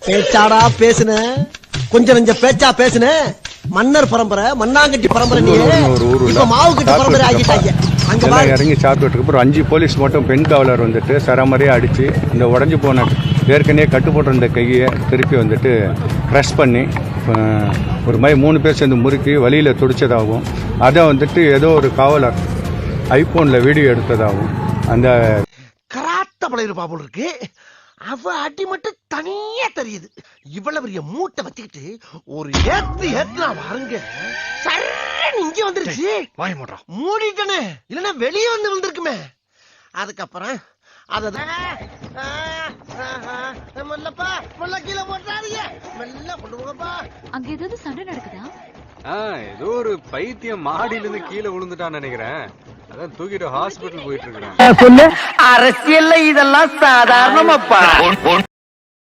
பேச்சாடா பேசுன, கொஞ்சம் நெஞ்ச பேச்சா பேசுன. மன்னர் பரம்பரை, மண்ணாங்கட்டி பரம்பரை. நீ இப்ப மாவு கட்டி பரம்பரை ஆகிட்டாங்க. எல்லாம் இறங்கி சாப்பிட்டுட்டு அப்புறம் 5 போலீஸ் மட்டும் பெண் காவலர் வந்துட்டு சரமாரியாக அடித்து இந்த உடஞ்சி போன ஏற்கனவே கட்டு போட்டிருந்த கையை திருப்பி வந்துட்டு க்ரஷ் பண்ணி ஒரு மாதிரி 3 பேர் சேர்ந்து முறுக்கி வழியில் துடிச்சதாகவும் அதை வந்துட்டு ஏதோ ஒரு காவலர் ஐபோனில் வீடியோ எடுத்ததாகவும் அந்த கராத்த பழைய பாபுல் இருக்கு. அவ அடி மட்டும் தனியா தெரியுது. இவ்வளவு பெரிய மூட்டை வச்சுக்கிட்டு ஒரு ஏத்து வாருங்க இங்க வந்துருச்சு. வாய் மூடுறா. மூடிட்டனே, இல்லன்னா வெளியே வந்து வந்திருக்குமே. அதுக்கப்புறம் கீழே போட்டாதீங்க, மெல்ல கொண்டு போங்கப்பா. அங்க ஏதாவது சண்டை நடக்குதா? ஏதோ ஒரு பைத்தியம் மாடியில இருந்து கீழே விழுந்துட்டான்னு நினைக்கிறேன். அதான் தூக்கிட்டு ஹாஸ்பிட்டல் போயிட்டு இருக்கிறேன். அரசியல்ல இதெல்லாம் சாதாரணமாப்பா.